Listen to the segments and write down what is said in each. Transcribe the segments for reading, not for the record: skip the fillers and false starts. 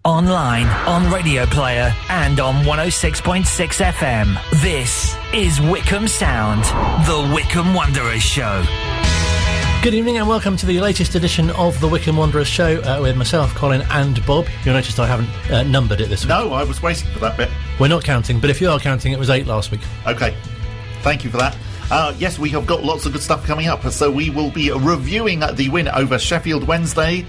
Online, on Radio Player, and on 106.6 FM. This is Wycombe Sound, the Wycombe Wanderers Show. Good evening and welcome to the latest edition of the Wycombe Wanderers Show with myself, Colin and Bob. You'll notice I haven't numbered it this week. No, I was waiting for that bit. We're not counting, but if you are counting, it was 8 last week. OK, thank you for that. Yes, we have got lots of good stuff coming up, so we will be reviewing the win over Sheffield Wednesday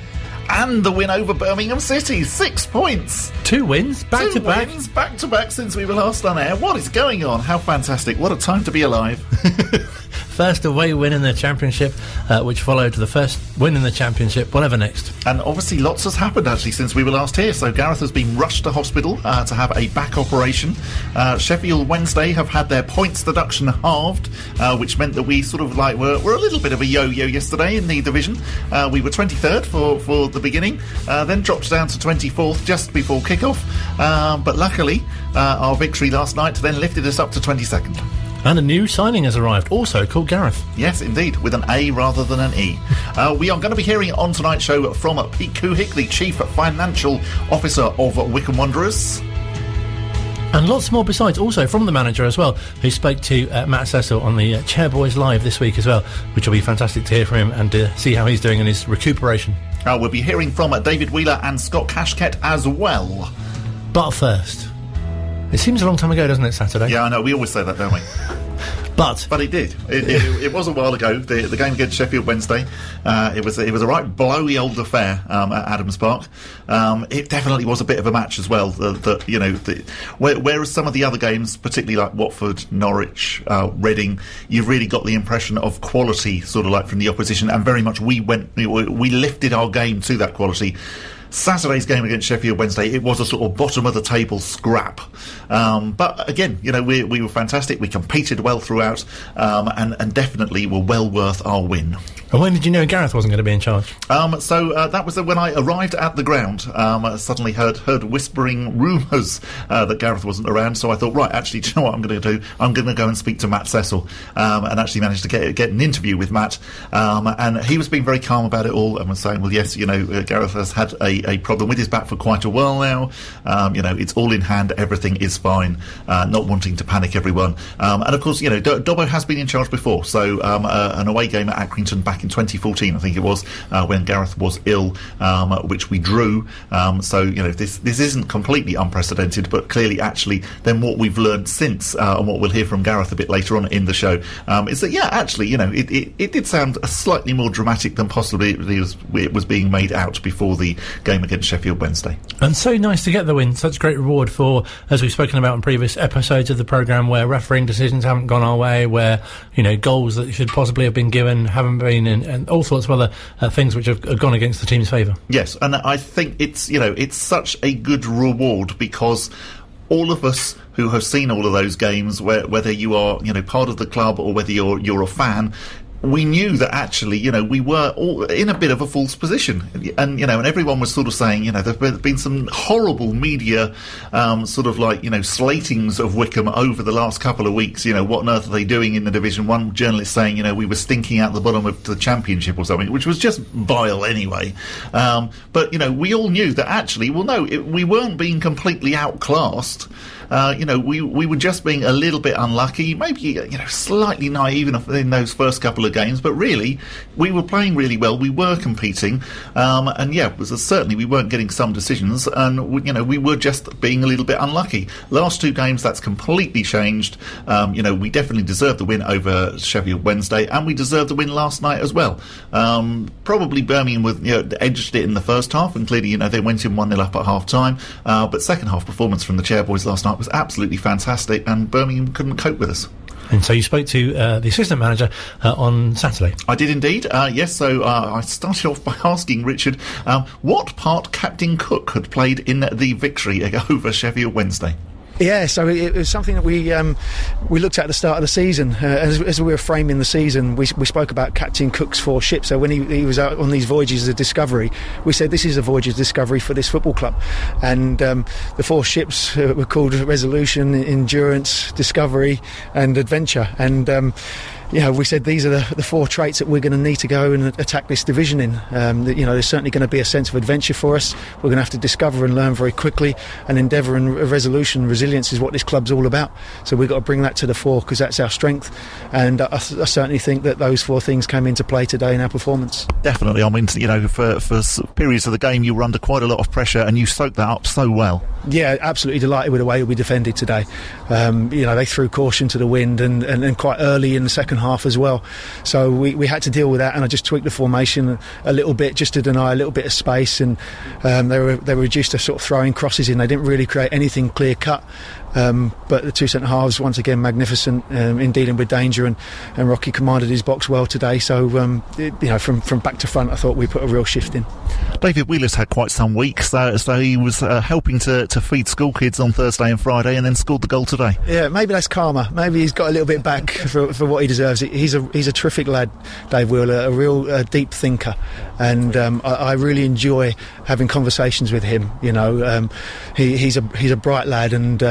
and the win over Birmingham City. 6 points. 2 wins, back to back. 2 wins, back to back since we were last on air. What is going on? How fantastic. What a time to be alive. First away win in the Championship, which followed the first win in the Championship, whatever next. And obviously lots has happened actually since we were last here. So Gareth has been rushed to hospital to have a back operation. Sheffield Wednesday have had their points deduction halved, which meant that we sort of like were a little bit of a yo-yo yesterday in the division. We were 23rd for the beginning, then dropped down to 24th just before kick-off. But luckily, our victory last night then lifted us up to 22nd. And a new signing has arrived, also called Gareth. Yes, indeed, with an A rather than an E. We are going to be hearing on tonight's show from Pete Couhig, the Chief Financial Officer of Wycombe Wanderers. And lots more besides, also from the manager as well, who spoke to Matt Cecil on the Chairboys Live this week as well, which will be fantastic to hear from him and to see how he's doing in his recuperation. We'll be hearing from David Wheeler and Scott Cashkett as well. But first, it seems a long time ago, doesn't it, Saturday? Yeah, I know, we always say that, don't we? But it did. It was a while ago. The game against Sheffield Wednesday. It was a right blowy old affair at Adams Park. It definitely was a bit of a match as well. Whereas some of the other games, particularly like Watford, Norwich, Reading, you've really got the impression of quality, sort of like from the opposition, and very much we lifted our game to that quality. Saturday's game against Sheffield Wednesday, it was a sort of bottom of the table scrap. But again, we were fantastic. We competed well throughout, and definitely were well worth our win. And when did you know Gareth wasn't going to be in charge? So that was when I arrived at the ground. I suddenly heard whispering rumours that Gareth wasn't around. So I thought, right, actually, do you know what I'm going to do? I'm going to go and speak to Matt Cecil, and actually managed to get an interview with Matt. And he was being very calm about it all and was saying, well, yes, Gareth has had a problem with his back for quite a while now. It's all in hand. Everything is fine. Not wanting to panic everyone. And of course, Dobbo has been in charge before. So an away game at Accrington back in 2014, I think it was, when Gareth was ill, which we drew. So this isn't completely unprecedented, but clearly, actually, then what we've learned since, and what we'll hear from Gareth a bit later on in the show, is that actually, it did sound slightly more dramatic than possibly it was being made out before the game against Sheffield Wednesday. And so nice to get the win. Such great reward for, as we've spoken about in previous episodes of the programme, where refereeing decisions haven't gone our way, where goals that should possibly have been given haven't been, and all sorts of other things which have gone against the team's favour. Yes, and I think it's such a good reward, because all of us who have seen all of those games, whether you are part of the club or whether you're a fan, we knew that actually, we were all in a bit of a false position, and and everyone was sort of saying, there've been some horrible media, sort of like slatings of Wycombe over the last couple of weeks. What on earth are they doing in the division? One journalist saying, we were stinking out the bottom of the Championship or something, which was just vile anyway. But we all knew that actually, well, no, we weren't being completely outclassed. We were just being a little bit unlucky, maybe slightly naive in those first couple of games, but really we were playing really well. We were competing, and certainly we weren't getting some decisions, and we were just being a little bit unlucky. Last 2 games, that's completely changed. We definitely deserved the win over Sheffield Wednesday, and we deserved the win last night as well. Probably Birmingham edged it in the first half, and clearly they went in 1-0 up at half time, but second half performance from the Chairboys last night was absolutely fantastic, and Birmingham couldn't cope with us. And so you spoke to the assistant manager on Saturday. I did indeed, yes. So I started off by asking Richard what part Captain Cook had played in the victory over Sheffield Wednesday. Yeah, so it was something that we looked at the start of the season. As we were framing the season, we spoke about Captain Cook's 4 ships. So when he was out on these voyages of discovery, we said this is a voyage of discovery for this football club. And the 4 ships were called Resolution, Endurance, Discovery and Adventure. And we said these are the 4 traits that we're going to need to go and attack this division in. There's certainly going to be a sense of adventure for us. We're going to have to discover and learn very quickly, and endeavour and resolution and resilience is what this club's all about. So we've got to bring that to the fore, because that's our strength, and I certainly think that those 4 things came into play today in our performance. Definitely. I mean, for periods of the game you were under quite a lot of pressure and you soaked that up so well. Yeah, absolutely delighted with the way we defended today. They threw caution to the wind and quite early in the second half as well. So we had to deal with that, and I just tweaked the formation a little bit just to deny a little bit of space, and they were reduced to sort of throwing crosses in. They didn't really create anything clear cut. But the 2 centre halves, once again, magnificent in dealing with danger, and Rocky commanded his box well today. So, from back to front, I thought we put a real shift in. David Wheeler's had quite some weeks, so he was helping to feed school kids on Thursday and Friday, and then scored the goal today. Yeah, maybe that's karma. Maybe he's got a little bit back for what he deserves. He's a terrific lad, Dave Wheeler, a real deep thinker, and I really enjoy having conversations with him. He's a bright lad, and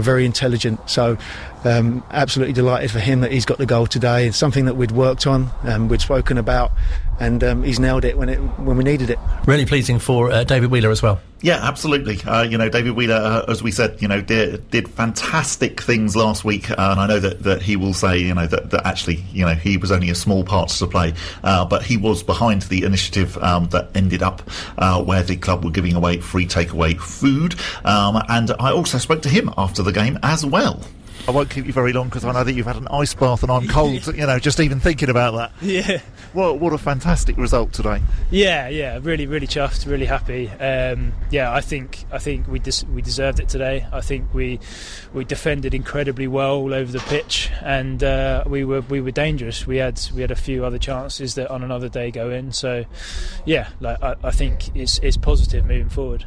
very intelligent. So absolutely delighted for him that he's got the goal today. It's something that we'd worked on, we'd spoken about, and he's nailed it when we needed it. Really pleasing for David Wheeler as well. Yeah, absolutely. David Wheeler, as we said, did fantastic things last week, and I know that he will say, that actually, he was only a small part to play, but he was behind the initiative that ended up where the club were giving away free takeaway food, and I also spoke to him after the game as well. I won't keep you very long because I know that you've had an ice bath and I'm cold, just even thinking about that. Yeah. What a fantastic result today. Yeah, really, really chuffed, really happy. I think we deserved it today. I think we defended incredibly well all over the pitch, and we were dangerous. We had a few other chances that on another day go in. So, yeah, I think it's positive moving forward.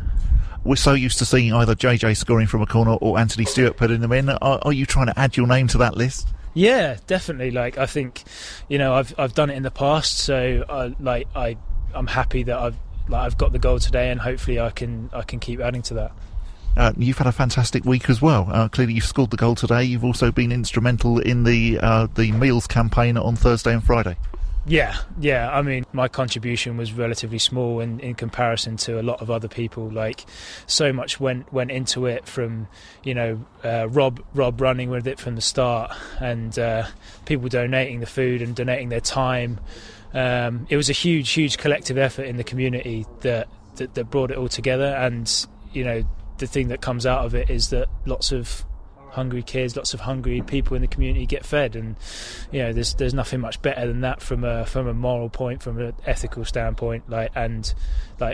We're so used to seeing either JJ scoring from a corner or Anthony Stewart putting them in. Are you trying to add your name to that list? Yeah, definitely. I think, I've done it in the past, so I'm happy that I've got the goal today, and hopefully I can keep adding to that. You've had a fantastic week as well. Clearly, you've scored the goal today. You've also been instrumental in the meals campaign on Thursday and Friday. Yeah. I mean, my contribution was relatively small in comparison to a lot of other people. So much went into it from, Rob running with it from the start, and people donating the food and donating their time. It was a huge collective effort in the community that brought it all together. And the thing that comes out of it is that lots of hungry kids, lots of hungry people in the community get fed, and there's nothing much better than that from a moral point, from an ethical standpoint, and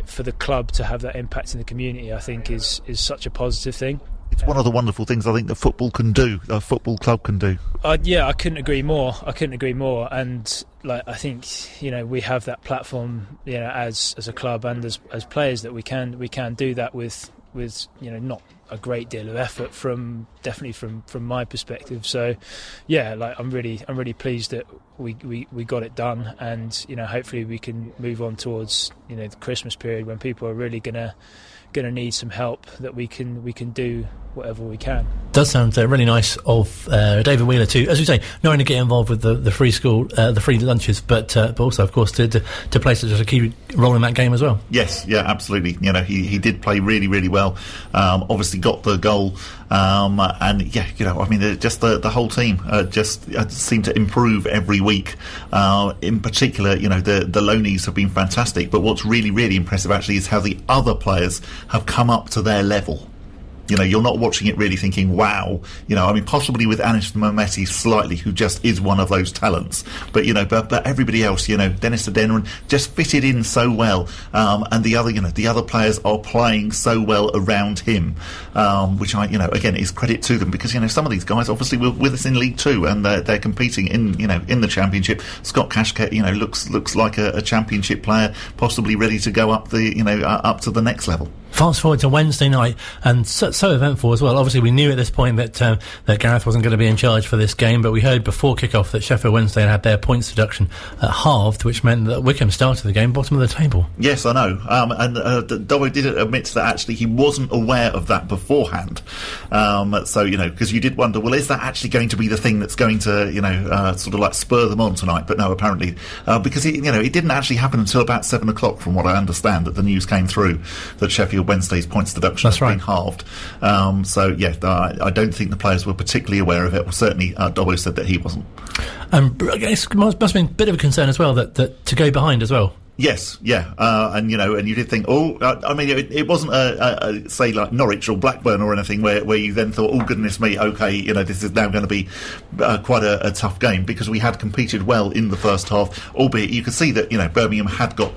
for the club to have that impact in the community, I think is such a positive thing. It's one of the wonderful things I think the football can do, a football club can do. I couldn't agree more. And I think we have that platform, as a club and as players, that we can do that with not a great deal of effort from my perspective. So I'm really pleased that we got it done, and hopefully we can move on towards the Christmas period when people are really gonna need some help, that we can do whatever we can. Does sound really nice of David Wheeler to, as we say, not only get involved with the free school, the free lunches, but also, of course, to play such a key role in that game as well. Yes, yeah, absolutely. He did play really, really well. Obviously got the goal, and just the whole team just seem to improve every week. In particular, the loanies have been fantastic. But what's really, really impressive actually is how the other players have come up to their level. You're not watching it really thinking, wow. Possibly with Anish Mehmeti slightly, who just is one of those talents. But everybody else, Dennis Adenran just fitted in so well. And the other players are playing so well around him, which again, is credit to them, because, some of these guys obviously were with us in League Two, and they're competing in the Championship. Scott Cashcat, looks like a Championship player, possibly ready to go up to the next level. Fast forward to Wednesday night, and so eventful as well. Obviously, we knew at this point that Gareth wasn't going to be in charge for this game, but we heard before kick-off that Sheffield Wednesday had their points deduction halved, which meant that Wycombe started the game bottom of the table. Yes, I know. And Dobbo did admit that actually he wasn't aware of that beforehand. So, because you did wonder, well, is that actually going to be the thing that's going to, sort of like spur them on tonight? But no, apparently, because it didn't actually happen until about 7 o'clock, from what I understand, that the news came through that Sheffield Wednesday's points deduction has been halved. I don't think the players were particularly aware of it. Well, certainly Dobbo said that he wasn't. I guess it must have been a bit of a concern as well that to go behind as well. Yes, yeah, and you did think, it wasn't say like Norwich or Blackburn or anything where you then thought, oh goodness me, okay, this is now going to be quite a tough game, because we had competed well in the first half, albeit you could see that Birmingham had got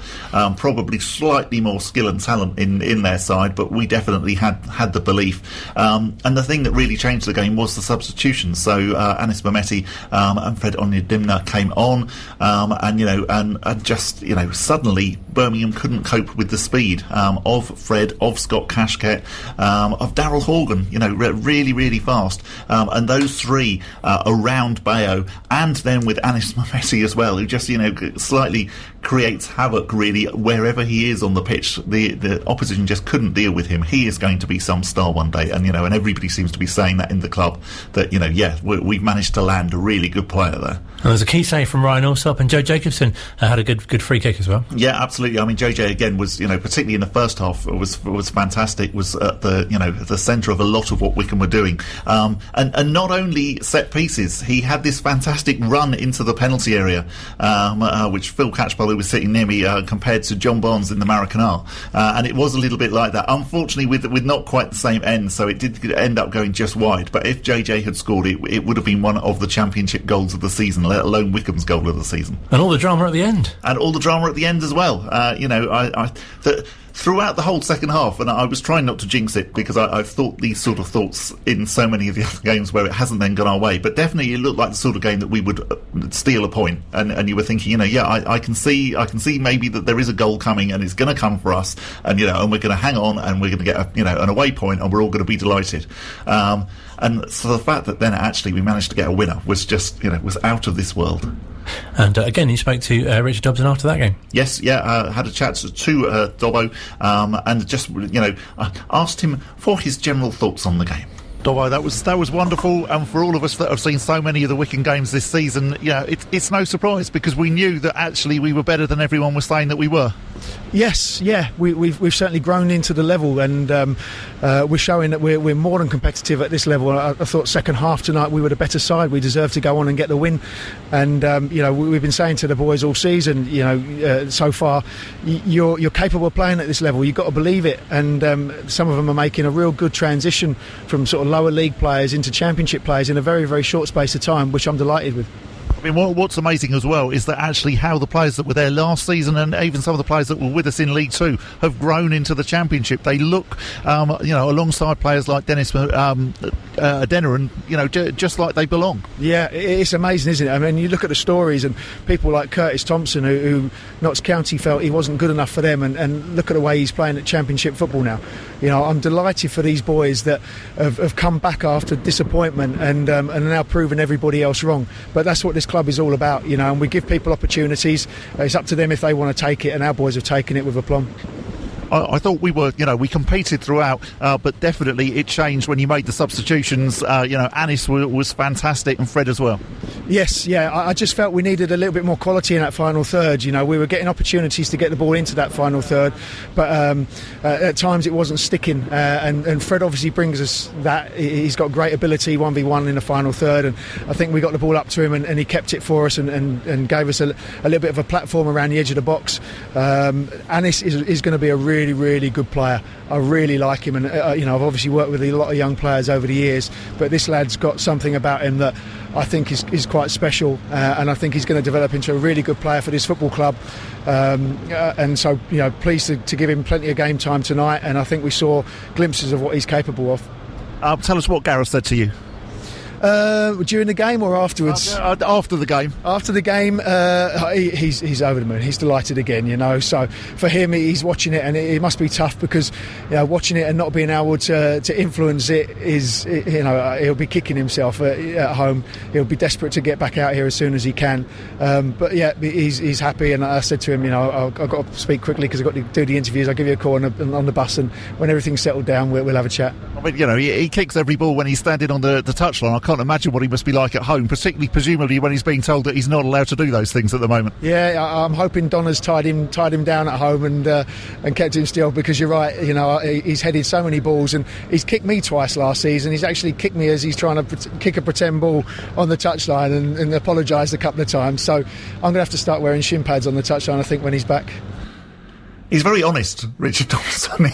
probably slightly more skill and talent in their side, but we definitely had the belief. And the thing that really changed the game was the substitutions. So Anis Mehmeti and Fred Onyedinma came on, and just suddenly Birmingham couldn't cope with the speed of Fred, of Scott Cashket, of Daryl Horgan, really, really fast. And those three around Bayo, and then with Anis Mehmeti as well, who just, slightly creates havoc really wherever he is on the pitch. The opposition just couldn't deal with him. He is going to be some star one day, and and everybody seems to be saying that in the club, that we've managed to land a really good player there. And there's a key save from Ryan Alsop, and Joe Jacobson had a good free kick as well. Yeah, absolutely. I mean, JJ again was, particularly in the first half, was fantastic. Was at the centre of a lot of what Wycombe were doing, and not only set pieces. He had this fantastic run into the penalty area, which Phil Catchpole, who was sitting near me, compared to John Barnes in the Maracana, and it was a little bit like that. Unfortunately, with not quite the same end, so it did end up going just wide. But if JJ had scored it would have been one of the championship goals of the season, let alone Wycombe's goal of the season. And all the drama at the end. As well. Throughout the whole second half, and I was trying not to jinx it, because I've thought these sort of thoughts in so many of the other games where it hasn't then gone our way, but definitely it looked like the sort of game that we would steal a point, and you were thinking, I can see maybe that there is a goal coming and it's going to come for us, and and we're going to hang on, and we're going to get an away point, and we're all going to be delighted. And so the fact that then actually we managed to get a winner was just was out of this world. And again, you spoke to Richard Dobson after that game. Yes, had a chat to Dobbo, and just asked him for his general thoughts on the game. Dobbo, that was wonderful, and for all of us that have seen so many of the Wycombe games this season, it's no surprise, because we knew that actually we were better than everyone was saying that we were. Yes, yeah, we've certainly grown into the level, and we're showing that we're more than competitive at this level. I thought second half tonight we were the better side. We deserved to go on and get the win, and we've been saying to the boys all season, so far, you're capable of playing at this level. You've got to believe it, and some of them are making a real good transition from sort of lower league players into championship players in a very, very short space of time, which I'm delighted with. I mean, what's amazing as well is that actually how the players that were there last season, and even some of the players that were with us in League 2, have grown into the Championship. They look, alongside players like Dennis Adeneran, just like they belong. Yeah, it's amazing, isn't it? I mean, you look at the stories, and people like Curtis Thompson, who Notts County felt he wasn't good enough for them, and look at the way he's playing at Championship football now. I'm delighted for these boys that have come back after disappointment and are now proving everybody else wrong. But that's what this club is all about, and we give people opportunities. It's up to them if they want to take it, and our boys have taken it with aplomb. I thought we were, we competed throughout, but definitely it changed when you made the substitutions. Anis was fantastic, and Fred as well. Yes, yeah, I just felt we needed a little bit more quality in that final third. We were getting opportunities to get the ball into that final third, but at times it wasn't sticking. And Fred obviously brings us that. He's got great ability 1v1 in the final third, and I think we got the ball up to him, and he kept it for us, and gave us a little bit of a platform around the edge of the box. Anis is going to be a really, really good player. I really like him, and I've obviously worked with a lot of young players over the years, but this lad's got something about him that I think is quite special, and I think he's going to develop into a really good player for this football club, and so pleased to give him plenty of game time tonight, and I think we saw glimpses of what he's capable of. Tell us what Gareth said to you. During the game or afterwards? After the game. After the game, he's over the moon. He's delighted again, you know. So for him, he's watching it, and it must be tough because, you know, watching it and not being able to influence it is, you know, he'll be kicking himself at home. He'll be desperate to get back out here as soon as he can. But yeah, he's happy, and I said to him, you know, I've got to speak quickly because I've got to do the interviews. I'll give you a call on the bus, and when everything's settled down, we'll have a chat. I mean, you know, he kicks every ball when he's standing on the touchline. I can't imagine what he must be like at home, particularly presumably when he's being told that he's not allowed to do those things at the moment. Yeah, I'm hoping Donna's tied him down at home and kept him still, because you're right, you know, he's headed so many balls, and he's kicked me twice last season. He's actually kicked me as he's trying to kick a pretend ball on the touchline and apologised a couple of times. So I'm going to have to start wearing shin pads on the touchline, I think, when he's back. He's very honest, Richard Dobson,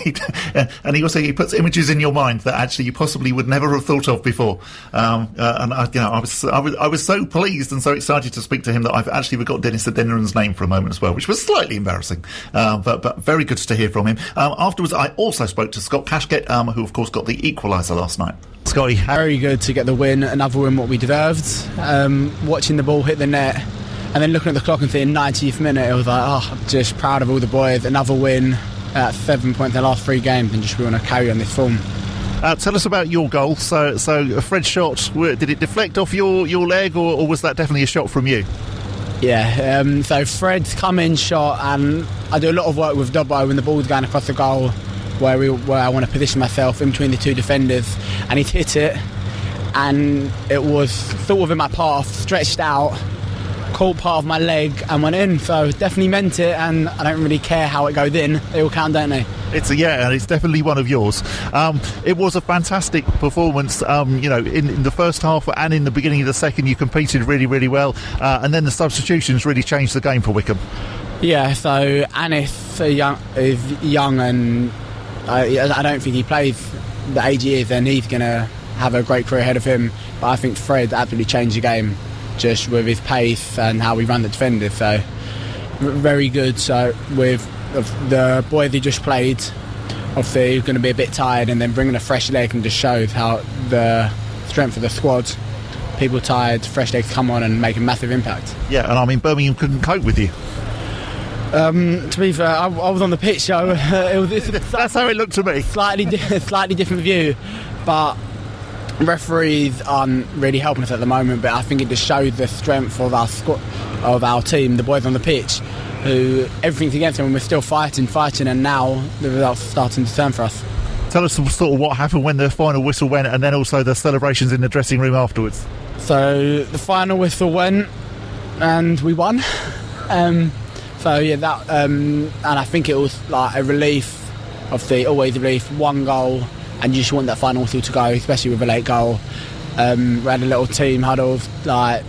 and he puts images in your mind that actually you possibly would never have thought of before. And I was so pleased and so excited to speak to him that I've actually forgot Dennis Adeniran's name for a moment as well, which was slightly embarrassing, but very good to hear from him. Afterwards, I also spoke to Scott Couhig, who of course got the equaliser last night. Scotty, very good to get the win, another win what we deserved. Watching the ball hit the net, and then looking at the clock and thinking 90th minute, it was like, I'm just proud of all the boys. Another win at 7 points in the last 3 games, and just we want to carry on this form. Tell us about your goal. So Fred's shot, did it deflect off your leg, or was that definitely a shot from you? Yeah, so Fred's come in shot, and I do a lot of work with Dobbo when the ball's going across the goal, where I want to position myself in between the 2 defenders, and he's hit it, and it was sort of in my path, stretched out, caught part of my leg and went in. So definitely meant it, and I don't really care how it goes in. They all count, don't they? And it's definitely one of yours. It was a fantastic performance. You know, in the first half and in the beginning of the second, you competed really, really well, and then the substitutions really changed the game for Wycombe. Yeah. So Anis is young, and I don't think he plays the age he is, and he's going to have a great career ahead of him. But I think Fred absolutely changed the game, just with his pace and how we run the defenders. So very good. So with the boy they just played, obviously he's going to be a bit tired, and then bringing a fresh leg and just shows how the strength of the squad. People tired, fresh legs come on and make a massive impact. Yeah, and I mean Birmingham couldn't cope with you. To be fair, I was on the pitch, so that's how it looked to me. Slightly different view, but referees aren't really helping us at the moment. But I think it just shows the strength of our squad, of our team, the boys on the pitch, who everything's against them, and we're still fighting, and now the results are starting to turn for us. Tell us sort of what happened when the final whistle went, and then also the celebrations in the dressing room afterwards. So the final whistle went, and we won. So yeah, that and I think it was like a relief. Obviously, always a relief. 1 goal, and you just want that final whistle to go, especially with a late goal. We had a little team huddle. Like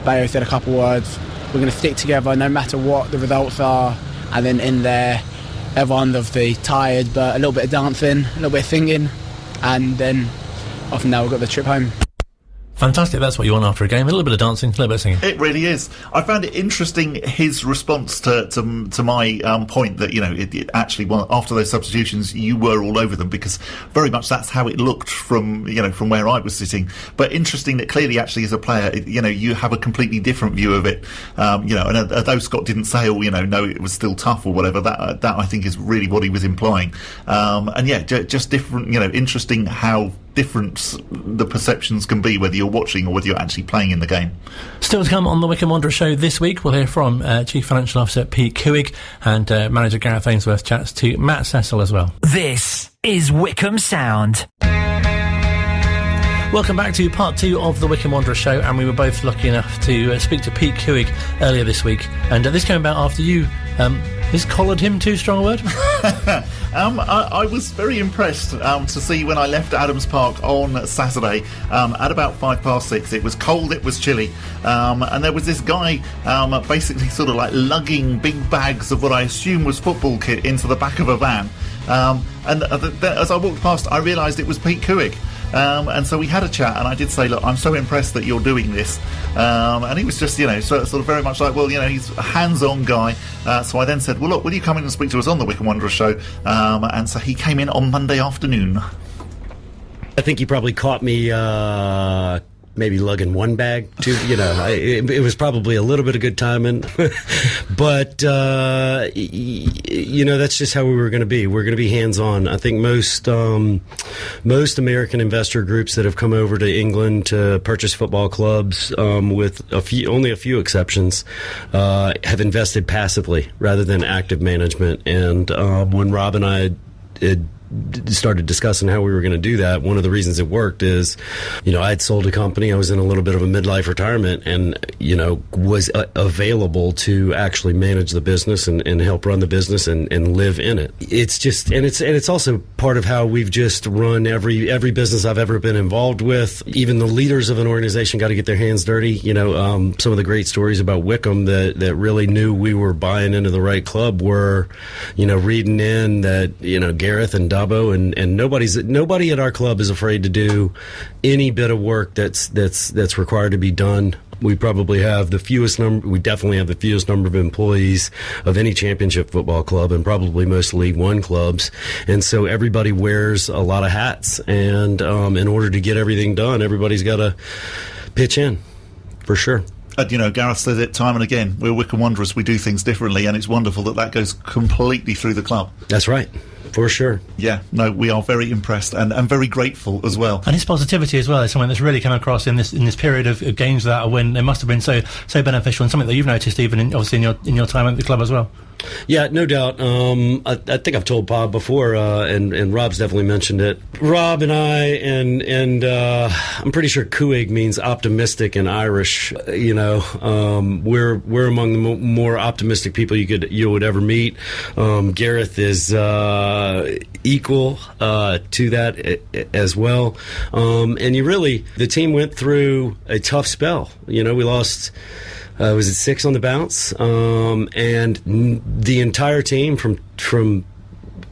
Bayo said a couple words. We're going to stick together no matter what the results are. And then in there, everyone's obviously tired, but a little bit of dancing, a little bit of singing, and then off now we've got the trip home. Fantastic, that's what you want after a game. A little bit of dancing, a little bit of singing. It really is. I found it interesting, his response to my point that, you know, it actually, well, after those substitutions, you were all over them, because very much that's how it looked from where I was sitting. But interesting that clearly, actually, as a player, you know, you have a completely different view of it. And although Scott didn't say, no, it was still tough or whatever, that I think is really what he was implying. And yeah, just different, interesting how different the perceptions can be, whether you're watching or whether you're actually playing in the game. Still to come on the Wycombe Wanderers show this week, we'll hear from Chief Financial Officer Pete Couhig, and Manager Gareth Ainsworth chats to Matt Cecil as well. This is Wycombe Sound. Welcome back to part 2 of the Wycombe Wanderers show, and we were both lucky enough to speak to Pete Couhig earlier this week, and this came about after you is collared him too strong a word? I was very impressed to see when I left Adams Park on Saturday at about 6:05. It was cold, it was chilly, and there was this guy basically sort of like lugging big bags of what I assume was football kit into the back of a van, and as I walked past I realised it was Pete Couhig. And so we had a chat, and I did say, look, I'm so impressed that you're doing this, and he was just, sort of very much like, well, he's a hands-on guy. So I then said, well, look, will you come in and speak to us on the Wycombe Wanderers show? And so he came in on Monday afternoon. I think he probably caught me maybe lugging one bag. It was probably a little bit of good timing, but that's just how we were going to be. We're going to be hands-on. I think most American investor groups that have come over to England to purchase football clubs, with only a few exceptions, have invested passively rather than active management. And when Rob and I had started discussing how we were going to do that, one of the reasons it worked is, I had sold a company. I was in a little bit of a midlife retirement and, was available to actually manage the business and help run the business and live in it. It's just, and it's also part of how we've just run every business I've ever been involved with. Even the leaders of an organization got to get their hands dirty. Some of the great stories about Wycombe that really knew we were buying into the right club were, reading in that, Gareth and Dobbo and nobody at our club is afraid to do any bit of work that's required to be done. We probably have the fewest number. We definitely have the fewest number of employees of any championship football club, and probably most League One clubs. And so everybody wears a lot of hats. And in order to get everything done, everybody's got to pitch in, for sure. Gareth says it time and again. We're Wycombe Wanderers. We do things differently, and it's wonderful that goes completely through the club. That's right. For sure. Yeah, no, we are very impressed and very grateful as well. And his positivity as well is something that's really come across in this period of games without a win. They must have been so beneficial, and something that you've noticed even in your time at the club as well. Yeah, no doubt. I think I've told Bob before, and Rob's definitely mentioned it. Rob and I, and I'm pretty sure Couhig means optimistic in Irish. We're among the more optimistic people you would ever meet. Gareth is equal to that as well. And the team went through a tough spell. We lost. Was it 6 on the bounce? And the entire team from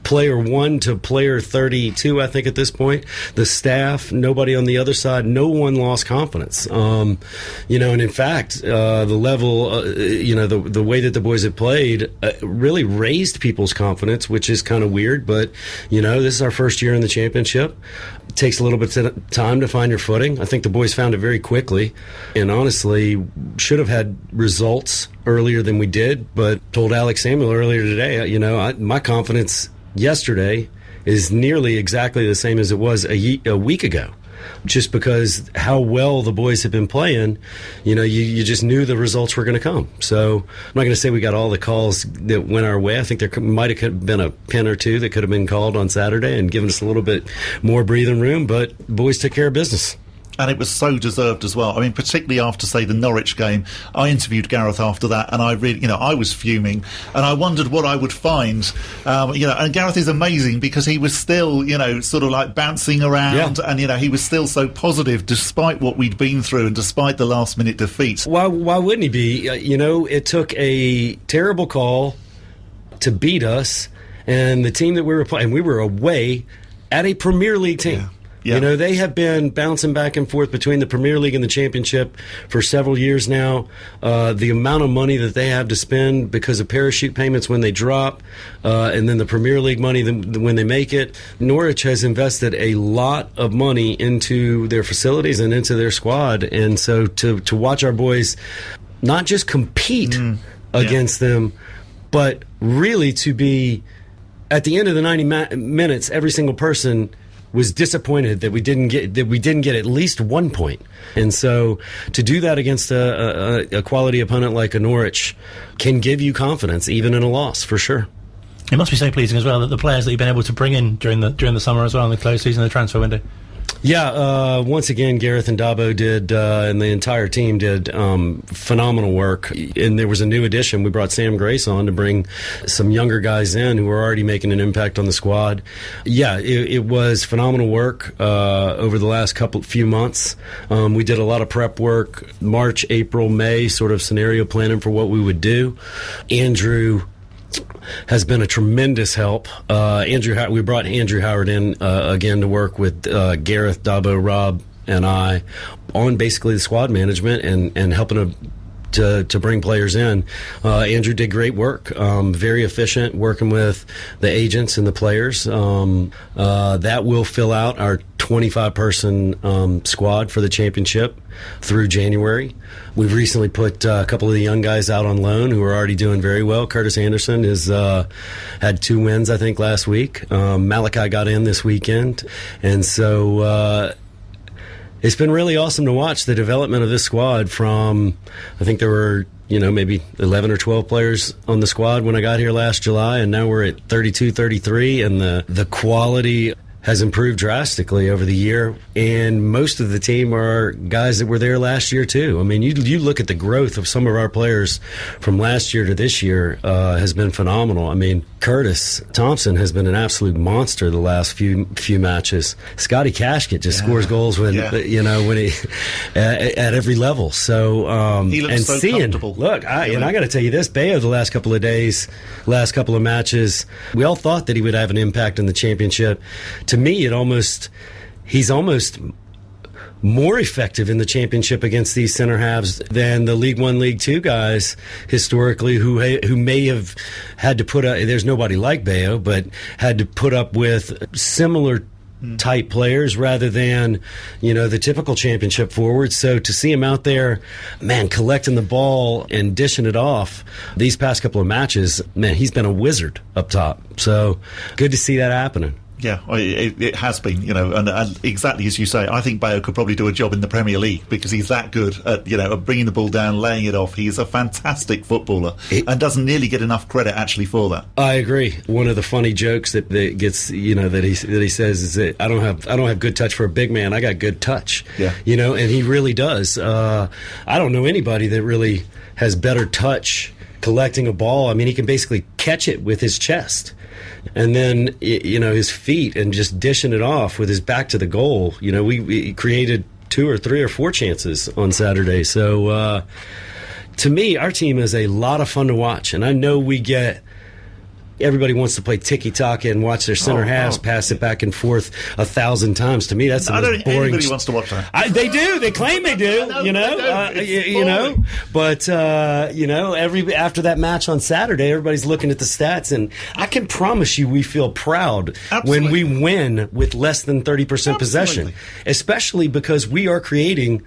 player 1 to player 32, I think at this point, the staff, nobody on the other side, no one lost confidence. And in fact, the level, the way that the boys have played really raised people's confidence, which is kind of weird. But, this is our first year in the championship. It takes a little bit of time to find your footing. I think the boys found it very quickly, and honestly should have had results earlier than we did. But told Alex Samuel earlier today, my confidence yesterday is nearly exactly the same as it was a week ago, just because how well the boys have been playing. You just knew the results were going to come. So I'm not going to say we got all the calls that went our way. I think there might have been a pen or two that could have been called on Saturday and given us a little bit more breathing room, but the boys took care of business. And it was so deserved as well. I mean, particularly after, say, the Norwich game. I interviewed Gareth after that, and I really, I was fuming, and I wondered what I would find. And Gareth is amazing because he was still, sort of like bouncing around, and he was still so positive despite what we'd been through and despite the last-minute defeat. Why wouldn't he be? It took a terrible call to beat us, and the team that we were playing, we were away at a Premier League team. Yeah. Yeah. They have been bouncing back and forth between the Premier League and the Championship for several years now. The amount of money that they have to spend because of parachute payments when they drop, and then the Premier League money when they make it. Norwich has invested a lot of money into their facilities and into their squad. And so to watch our boys not just compete against them, but really to be, at the end of the 90 minutes, every single person was disappointed that we didn't get at least 1 point. And so to do that against a quality opponent like a Norwich can give you confidence, even in a loss, for sure. It must be so pleasing as well that the players that you've been able to bring in during the summer as well, in the close season, the transfer window. Yeah, once again, Gareth and Dobbo did, and the entire team did phenomenal work. And there was a new addition. We brought Sam Grace on to bring some younger guys in who were already making an impact on the squad. Yeah, it was phenomenal work over the last few months. We did a lot of prep work, March, April, May, sort of scenario planning for what we would do. Andrew has been a tremendous help. We brought Andrew Howard in again to work with Gareth, Dobbo, Rob, and I on basically the squad management and helping to bring players in. Andrew did great work, very efficient, working with the agents and the players. That will fill out our 25-person squad for the championship through January. We've recently put a couple of the young guys out on loan who are already doing very well. Curtis Anderson has had 2 wins, I think, last week. Malachi got in this weekend. And so it's been really awesome to watch the development of this squad from, I think there were, maybe 11 or 12 players on the squad when I got here last July, and now we're at 32, 33, and the quality has improved drastically over the year, and most of the team are guys that were there last year too. I mean, you look at the growth of some of our players from last year to this year has been phenomenal. I mean, Curtis Thompson has been an absolute monster the last few matches. Scotty Cashkett just scores goals when he at every level. So he looks so comfortable. Look, I got to tell you this: Bayo, the last couple of days, last couple of matches, we all thought that he would have an impact in the championship. To me, he's almost more effective in the championship against these center halves than the League One, League Two guys historically who may have had to put up. There's nobody like Bayo, but had to put up with similar type players rather than the typical championship forwards. So to see him out there, man, collecting the ball and dishing it off these past couple of matches, man, he's been a wizard up top. So good to see that happening. Yeah, it has been, and exactly as you say, I think Bayo could probably do a job in the Premier League because he's that good at, at bringing the ball down, laying it off. He's a fantastic footballer and doesn't nearly get enough credit actually for that. I agree. One of the funny jokes that gets, that he says is that I don't have good touch for a big man. I got good touch. Yeah. And he really does. I don't know anybody that really has better touch collecting a ball. I mean, he can basically catch it with his chest. And then, his feet and just dishing it off with his back to the goal. We created 2 or 3 or 4 chances on Saturday. So, to me, our team is a lot of fun to watch. And I know everybody wants to play tiki-taka and watch their center halves pass it back and forth 1,000 times. To me, that's the most boring. Anybody wants to watch that. They do. They claim they do. But after that match on Saturday, everybody's looking at the stats, and I can promise you, we feel proud when we win with less than 30% possession, especially because we are creating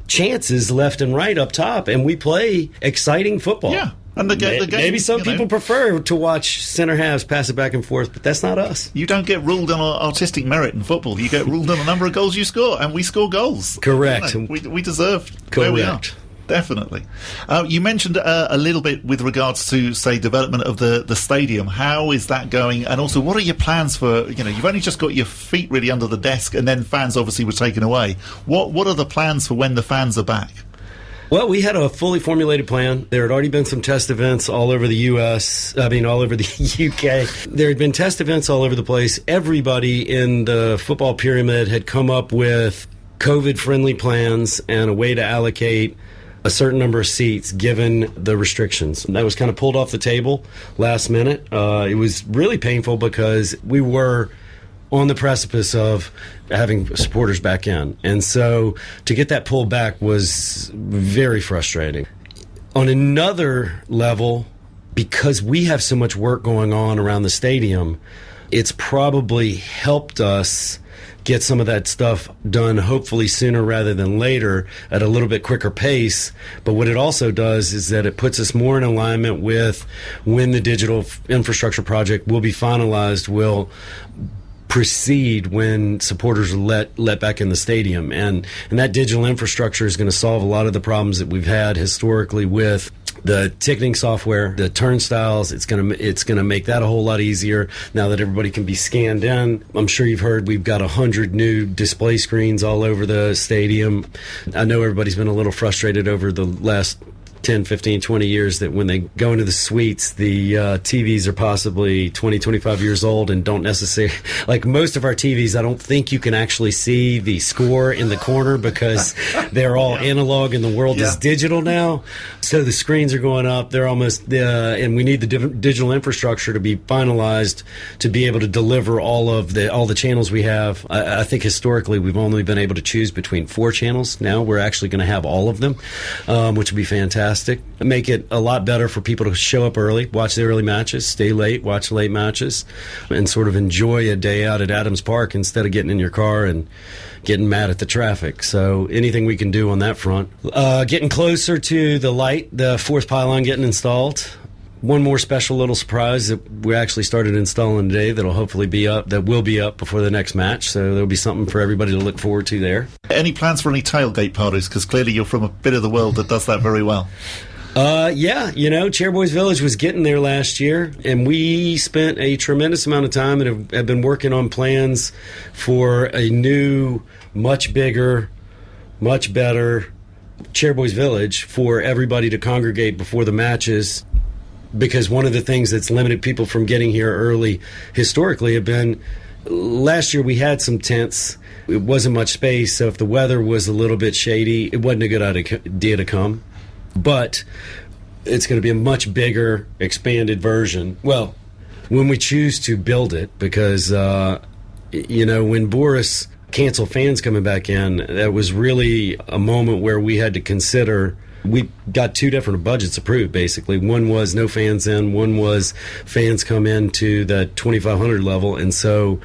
chances left and right up top, and we play exciting football. Yeah. And the game, maybe some people prefer to watch center halves pass it back and forth, but that's not us. You don't get ruled on artistic merit in football. You get ruled on the number of goals you score, and we score goals. Correct. We deserve where we are. Definitely. You mentioned a little bit with regards to, say, development of the stadium. How is that going? And also, what are your plans for, you've only just got your feet really under the desk, and then fans obviously were taken away. What are the plans for when the fans are back? Well, we had a fully formulated plan. There had already been some test events all over the all over the UK. There had been test events all over the place. Everybody in the football pyramid had come up with COVID-friendly plans and a way to allocate a certain number of seats given the restrictions. And that was kind of pulled off the table last minute. It was really painful because we were on the precipice of having supporters back in. And so to get that pulled back was very frustrating. On another level, because we have so much work going on around the stadium, it's probably helped us get some of that stuff done hopefully sooner rather than later at a little bit quicker pace. But what it also does is that it puts us more in alignment with when the digital infrastructure project will be finalized, will proceed when supporters are let back in the stadium, and that digital infrastructure is going to solve a lot of the problems that we've had historically with the ticketing software, the turnstiles. It's going to make that a whole lot easier now that everybody can be scanned in. I'm sure you've heard we've got 100 new display screens all over the stadium. I know everybody's been a little frustrated over the last 10, 15, 20 years that when they go into the suites, the TVs are possibly 20, 25 years old and don't necessarily, like most of our TVs, I don't think you can actually see the score in the corner because they're all analog and the world is digital now. So the screens are going up. They're almost, and we need the digital infrastructure to be finalized to be able to deliver all the channels we have. I think historically we've only been able to choose between 4 channels. Now we're actually going to have all of them, which would be fantastic. fantastic. Make it a lot better for people to show up early, watch the early matches, stay late, watch late matches, and sort of enjoy a day out at Adams Park instead of getting in your car and getting mad at the traffic. So anything we can do on that front. Getting closer to the light, the fourth pylon getting installed. One more special little surprise that we actually started installing today that'll hopefully be up, that will be up before the next match. So there'll be something for everybody to look forward to there. Any plans for any tailgate parties? Because clearly you're from a bit of the world that does that very well. Yeah, Chairboys Village was getting there last year, and we spent a tremendous amount of time and have been working on plans for a new, much bigger, much better Chairboys Village for everybody to congregate before the matches. Because one of the things that's limited people from getting here early historically have been, last year we had some tents. It wasn't much space, so if the weather was a little bit shady, it wasn't a good idea to come. But it's going to be a much bigger, expanded version. Well, when we choose to build it, because, when Boris canceled fans coming back in, that was really a moment where we had to consider. We got two different budgets approved, basically. One was no fans in, one was fans come in to the 2,500 level. And so,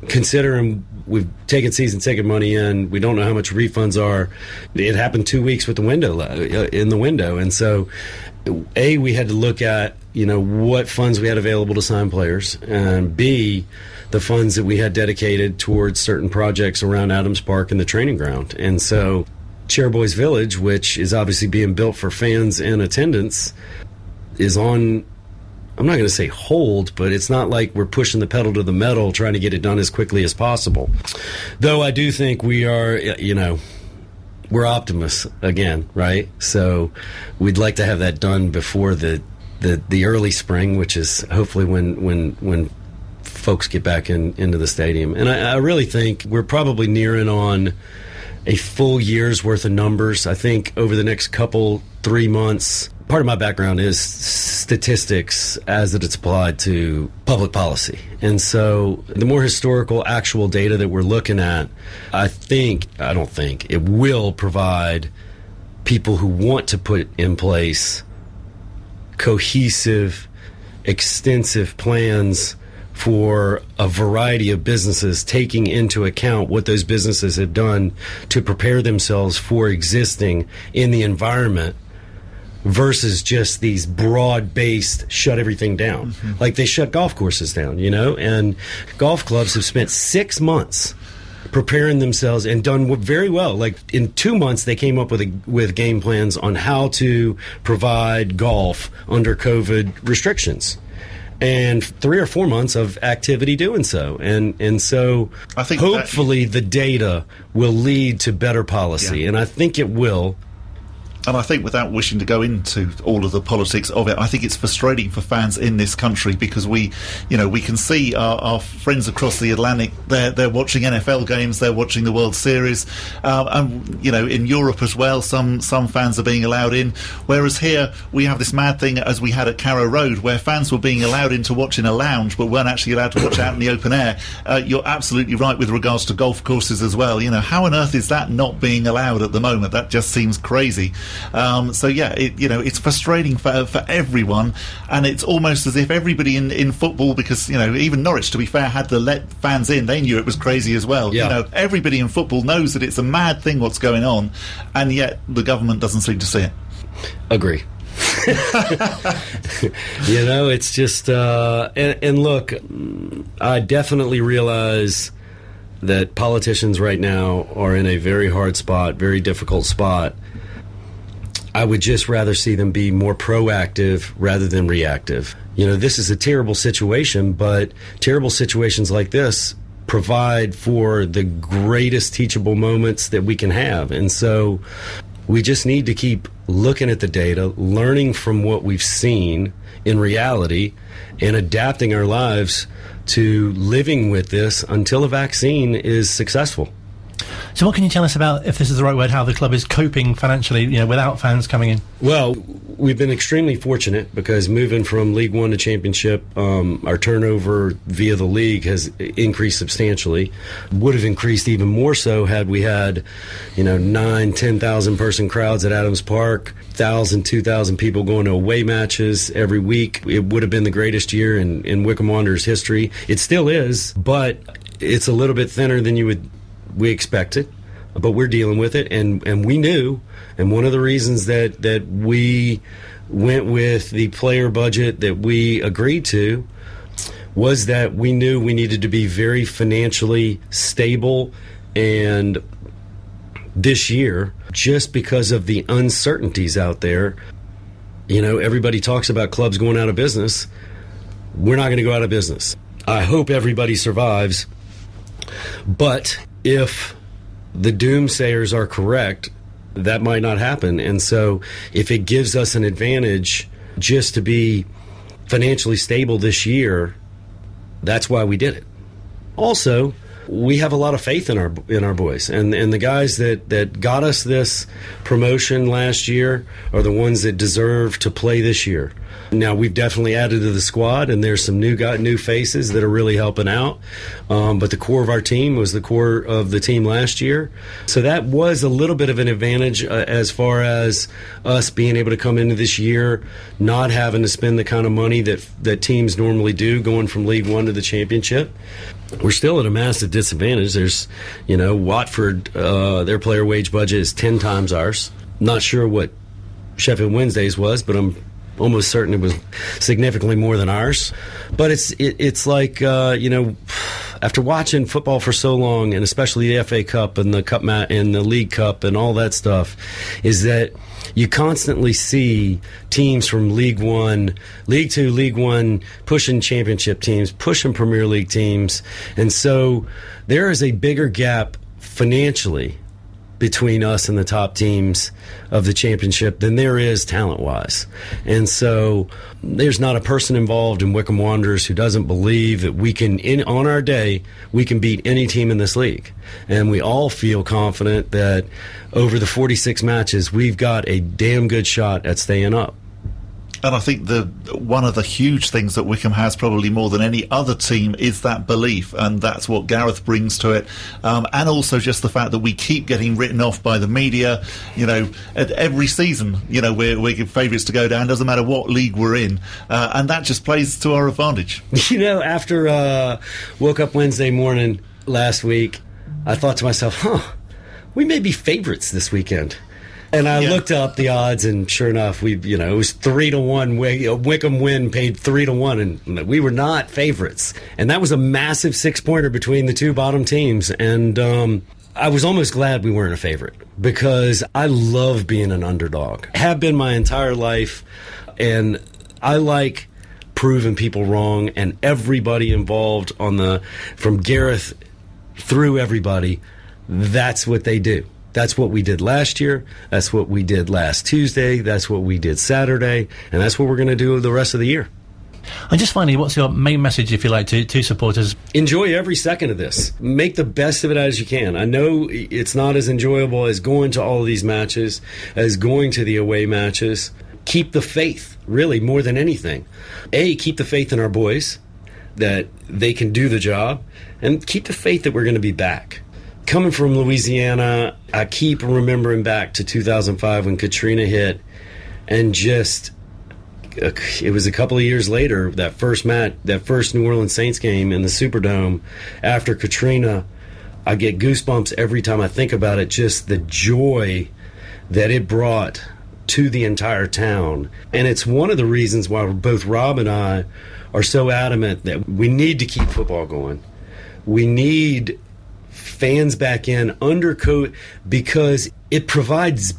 considering we've taken season ticket money in, we don't know how much refunds are. It happened 2 weeks with the window in the window. And so, we had to look at, what funds we had available to sign players, and B, the funds that we had dedicated towards certain projects around Adams Park and the training ground. And so, Chairboys Village, which is obviously being built for fans in attendance, is on, I'm not going to say hold, but it's not like we're pushing the pedal to the metal trying to get it done as quickly as possible. Though I do think we are, we're optimists again, right? So we'd like to have that done before the early spring, which is hopefully when folks get back into the stadium. And I really think we're probably nearing on a full year's worth of numbers. I think over the next 3 months, part of my background is statistics as it's applied to public policy. And so the more historical actual data that we're looking at, it will provide people who want to put in place cohesive, extensive plans for a variety of businesses, taking into account what those businesses have done to prepare themselves for existing in the environment versus just these broad-based shut everything down. Mm-hmm. Like they shut golf courses down, and golf clubs have spent 6 months preparing themselves and done very well. Like in 2 months, they came up with game plans on how to provide golf under COVID restrictions. And 3 or 4 months of activity doing so. And so I think hopefully the data will lead to better policy. Yeah. And I think it will. And I think, without wishing to go into all of the politics of it, I think it's frustrating for fans in this country because we can see our friends across the Atlantic. They're watching NFL games, they're watching the World Series, and in Europe as well. Some fans are being allowed in, whereas here we have this mad thing as we had at Carrow Road, where fans were being allowed in to watch in a lounge, but weren't actually allowed to watch out in the open air. You're absolutely right with regards to golf courses as well. How on earth is that not being allowed at the moment? That just seems crazy. It's frustrating for everyone, and it's almost as if everybody in football, because even Norwich, to be fair, had to let fans in. They knew it was crazy as well. Yeah. Everybody in football knows that it's a mad thing what's going on, and yet the government doesn't seem to see it. Agree. It's just and look, I definitely realize that politicians right now are in a very hard spot, very difficult spot. I would just rather see them be more proactive rather than reactive. This is a terrible situation, but terrible situations like this provide for the greatest teachable moments that we can have. And so we just need to keep looking at the data, learning from what we've seen in reality, and adapting our lives to living with this until a vaccine is successful. So what can you tell us about, if this is the right word, how the club is coping financially, without fans coming in? Well, we've been extremely fortunate because moving from League One to Championship, our turnover via the league has increased substantially. Would have increased even more so had we had, 9,000-10,000 person crowds at Adams Park, 1,000, 2,000 people going to away matches every week. It would have been the greatest year in Wycombe Wanderers history. It still is, but it's a little bit thinner than we expected, but we're dealing with it, and we knew, and one of the reasons that we went with the player budget that we agreed to was that we knew we needed to be very financially stable, and this year, just because of the uncertainties out there, everybody talks about clubs going out of business. We're not going to go out of business. I hope everybody survives, but if the doomsayers are correct, that might not happen. And so if it gives us an advantage just to be financially stable this year, that's why we did it. Also, we have a lot of faith in our boys, and the guys that got us this promotion last year are the ones that deserve to play this year. Now, we've definitely added to the squad, and there's some new faces that are really helping out. But the core of our team was the core of the team last year. So that was a little bit of an advantage as far as us being able to come into this year, not having to spend the kind of money that teams normally do going from League One to the Championship. We're still at a massive disadvantage. There's, Watford, their player wage budget is 10 times ours. Not sure what Sheffield Wednesday's was, but I'm almost certain it was significantly more than ours. But it's like, after watching football for so long, and especially the FA Cup and the Cup and the League Cup and all that stuff, is that you constantly see teams from League One, League Two, League One pushing championship teams, pushing Premier League teams. And so there is a bigger gap financially between us and the top teams of the championship than there is talent-wise. And so there's not a person involved in Wycombe Wanderers who doesn't believe that we can, on our day, we can beat any team in this league. And we all feel confident that over the 46 matches, we've got a damn good shot at staying up. And I think one of the huge things that Wycombe has, probably more than any other team, is that belief, and that's what Gareth brings to it. And also just the fact that we keep getting written off by the media. At every season, we're favourites to go down. Doesn't matter what league we're in, and that just plays to our advantage. After woke up Wednesday morning last week, I thought to myself, we may be favourites this weekend. And I looked up the odds, and sure enough, it was 3-1. Wycombe win paid 3-1, and we were not favorites. And that was a massive 6-pointer between the two bottom teams. And I was almost glad we weren't a favorite, because I love being an underdog. Have been my entire life, and I like proving people wrong. And everybody involved from Gareth through everybody, that's what they do. That's what we did last year. That's what we did last Tuesday. That's what we did Saturday. And that's what we're going to do the rest of the year. And just finally, what's your main message, if you like, to supporters? Enjoy every second of this. Make the best of it as you can. I know it's not as enjoyable as going to all of these matches, as going to the away matches. Keep the faith, really, more than anything. Keep the faith in our boys, that they can do the job, and keep the faith that we're going to be back. Coming from Louisiana, I keep remembering back to 2005 when Katrina hit, and it was a couple of years later, that first New Orleans Saints game in the Superdome after Katrina. I get goosebumps every time I think about it, just the joy that it brought to the entire town. And it's one of the reasons why both Rob and I are so adamant that we need to keep football going. We need fans back in undercoat, because it provides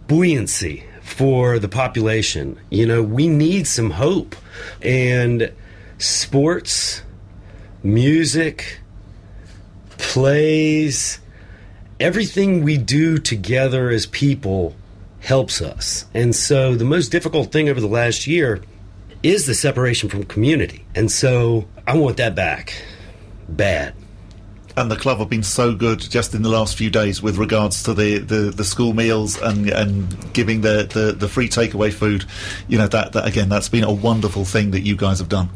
buoyancy for the population. We need some hope. And sports, music, plays, everything we do together as people helps us. And so the most difficult thing over the last year is the separation from community. And so I want that back. Bad. And the club have been so good just in the last few days with regards to the school meals and giving the free takeaway food. You know, that again, that's been a wonderful thing that you guys have done.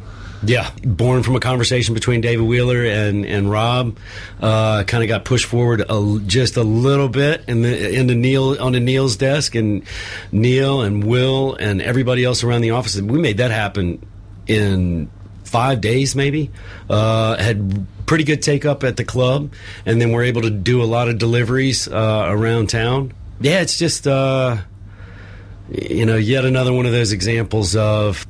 Yeah, born from a conversation between David Wheeler and Rob, kind of got pushed forward just a little bit into Neil's desk, and Neil and Will and everybody else around the office. We made that happen in 5 days, maybe. Had pretty good take up at the club, and then we're able to do a lot of deliveries around town. Yeah, it's just yet another one of those examples of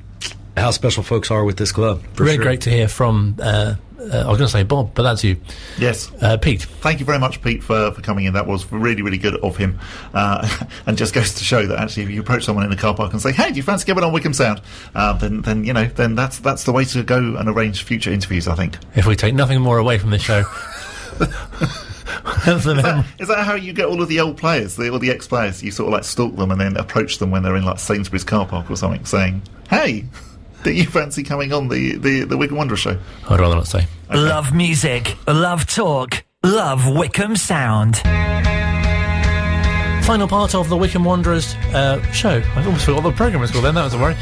how special folks are with this club. Really sure. Great to hear from, I was going to say Bob, but that's you. Yes. Pete. Thank you very much, Pete, for coming in. That was really, really good of him. And just goes to show that actually if you approach someone in a car park and say, hey, do you fancy coming on Wycombe Sound? Then that's the way to go and arrange future interviews, I think. If we take nothing more away from this show. Is that how you get all of the old players, all the ex-players? You sort of like stalk them and then approach them when they're in like Sainsbury's car park or something, saying, hey, do you fancy coming on the Wycombe Wanderers show? I'd rather not say. Okay. Love music, love talk, love Wycombe Sound. Final part of the Wycombe Wanderers show. I almost forgot what the programme was called then, that was a worry.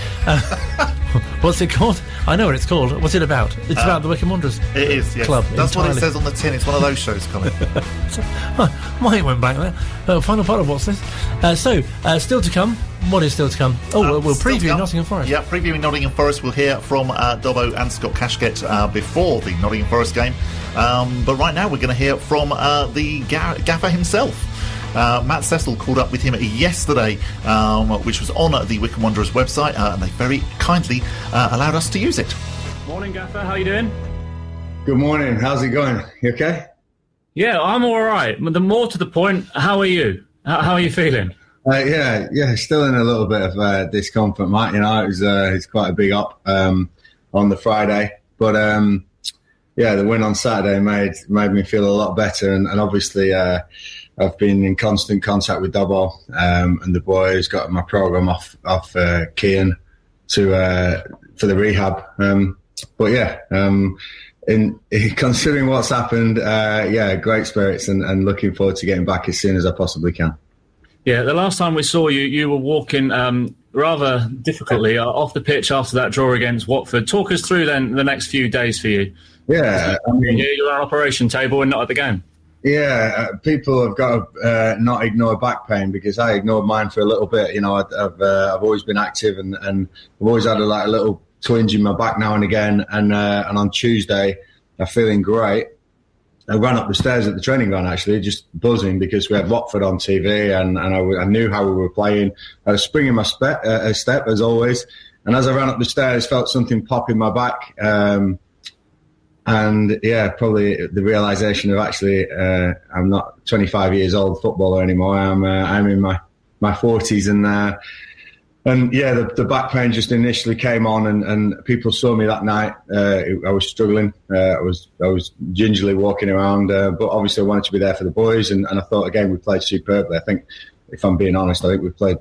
What's it called? I know what it's called. What's it about? It's about the Wycombe Wanderers It is, yes. Club. That's entirely. what it says on the tin. It's one of those shows, Colin. Mine went back there. Final part of what's this? Still to come. What is still to come? We'll preview Nottingham Forest. Yeah, previewing Nottingham Forest. We'll hear from Dobbo and Scott Cashgett before the Nottingham Forest game. But right now we're going to hear from the gaffer himself. Matt Cecil called up with him yesterday, which was on the Wycombe Wanderers website, and they very kindly allowed us to use it. Morning, Gaffer. How you doing? Good morning. How's it going? You okay? Yeah, I'm all right. The more to the point, how are you? How are you feeling? Yeah, still in a little bit of discomfort, Matt. You know, it's quite a big up on the Friday, but the win on Saturday made me feel a lot better, and obviously I've been in constant contact with Dobbo and the boys. Got my program off Kean for the rehab. In considering what's happened, great spirits and looking forward to getting back as soon as I possibly can. Yeah, the last time we saw you, you were walking rather difficultly off the pitch after that draw against Watford. Talk us through then the next few days for you. Yeah, you're on operation table and not at the game. Yeah, people have got to not ignore back pain, because I ignored mine for a little bit. You know, I've always been active and I've always had a little twinge in my back now and again. And on Tuesday, I'm feeling great. I ran up the stairs at the training ground, actually, just buzzing, because we had Watford on TV and I knew how we were playing. I was springing my step, as always. And as I ran up the stairs, felt something pop in my back. And yeah, probably the realisation of actually I'm not 25 years old footballer anymore. I'm in my 40s, and yeah, the back pain just initially came on, and people saw me that night. I was struggling. I was gingerly walking around, but obviously I wanted to be there for the boys, and I thought again we played superbly. I think, if I'm being honest, I think we played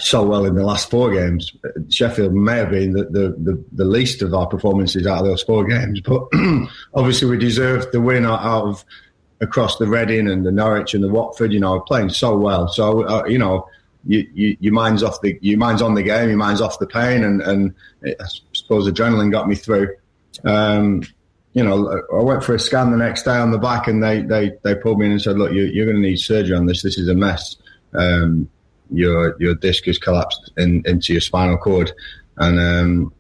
so well in the last 4 games. Sheffield may have been the least of our performances out of those 4 games, but obviously we deserved the win out of across the Reading and the Norwich and the Watford. You know, playing so well. So you know, your mind's on the game, your mind's off the pain, and I suppose adrenaline got me through. You know, I went for a scan the next day on the back, and they pulled me in and said, "Look, you're going to need surgery on this. This is a mess. Your disc has collapsed into your spinal cord, and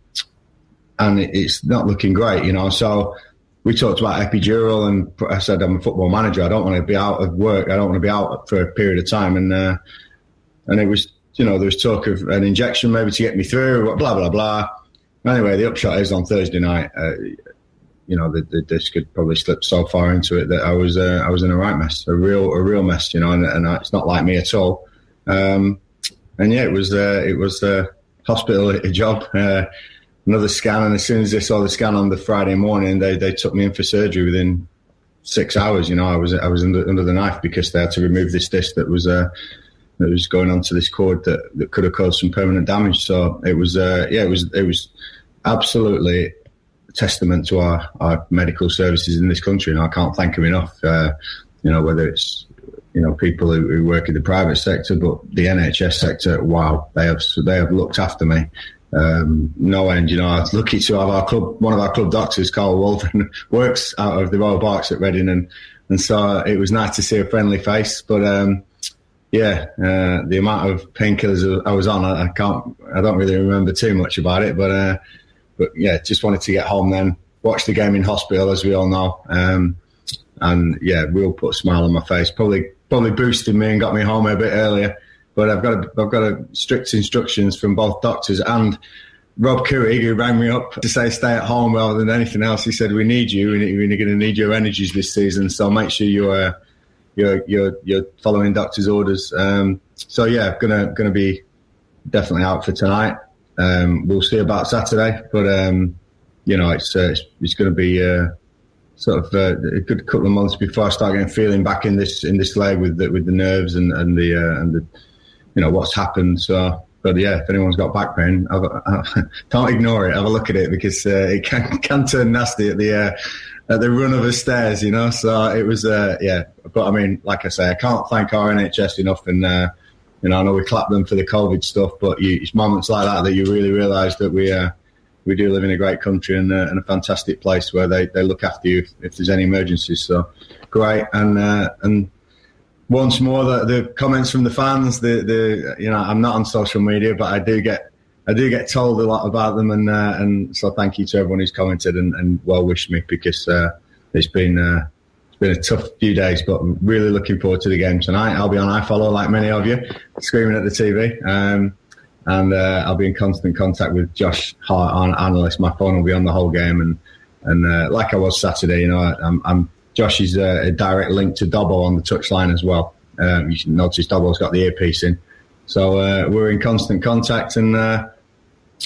it's not looking great, you know." So we talked about epidural, and I said, I'm a football manager. I don't want to be out of work. I don't want to be out for a period of time. And it was, you know, there was talk of an injection maybe to get me through, blah, blah, blah. Anyway, the upshot is on Thursday night, you know, the disc had probably slipped so far into it that I was in a right mess, a real mess, you know, and it's not like me at all. And yeah, it was a hospital job, another scan. And as soon as they saw the scan on the Friday morning, they took me in for surgery within 6 hours. You know, I was under the knife, because they had to remove this disc that was going onto this cord that could have caused some permanent damage. So it was, it was absolutely testament to our medical services in this country, and I can't thank them enough. Whether it's people who work in the private sector, but the NHS sector, wow, they have looked after me. No end, I was lucky to have one of our club doctors, Carl Walton, works out of the Royal Barks at Reading, and so it was nice to see a friendly face. But the amount of painkillers I was on, I don't really remember too much about it. But just wanted to get home then, watch the game in hospital, as we all know, and real put a smile on my face. Probably boosted me and got me home a bit earlier. But I've got strict instructions from both doctors and Rob Couhig, who rang me up to say stay at home rather than anything else. He said, we need you, and we're going to need your energies this season, so make sure you're following doctor's orders. Going to be definitely out for tonight. We'll see about Saturday, but it's going to be sort of a good couple of months before I start getting feeling back in this leg with the nerves and the what's happened. So, but if anyone's got back pain, don't ignore it. Have a look at it, because it can turn nasty at the run of the stairs, So it was, But I mean, like I say, I can't thank our NHS enough, and I know we clap them for the COVID stuff, but it's moments like that you really realise that we do live in a great country and a fantastic place where they look after you if there's any emergencies. So great, and once more the comments from the fans. I'm not on social media, but I do get told a lot about them, and so thank you to everyone who's commented and well wished me, because it's been a tough few days, but I'm really looking forward to the game tonight. I'll be on iFollow like many of you, screaming at the TV, and I'll be in constant contact with Josh Hart, our analyst. My phone will be on the whole game, and like I was Saturday, Josh is a direct link to Dobbo on the touchline as well. You should notice Dobbo's got the earpiece in. So we're in constant contact, and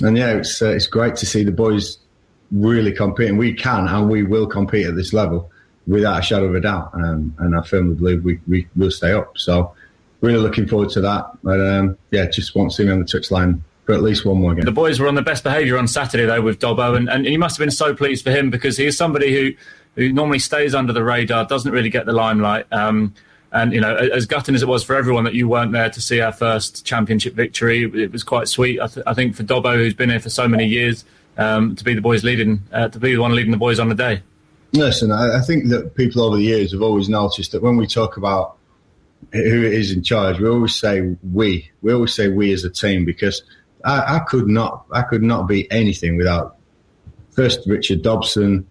it's great to see the boys really competing. We can and we will compete at this level without a shadow of a doubt, and I firmly believe we will stay up. So really looking forward to that. But just want to see me on the touchline for at least one more game. The boys were on their best behaviour on Saturday though with Dobbo, and you must have been so pleased for him, because he is somebody who normally stays under the radar, doesn't really get the limelight. And, as gutting as it was for everyone that you weren't there to see our first championship victory, it was quite sweet. I think for Dobbo, who's been here for so many years, to be the one leading the boys on the day. Listen, I think that people over the years have always noticed that when we talk about who it is in charge, we always say we. We always say we as a team, because I could not be anything without first Richard Dobson,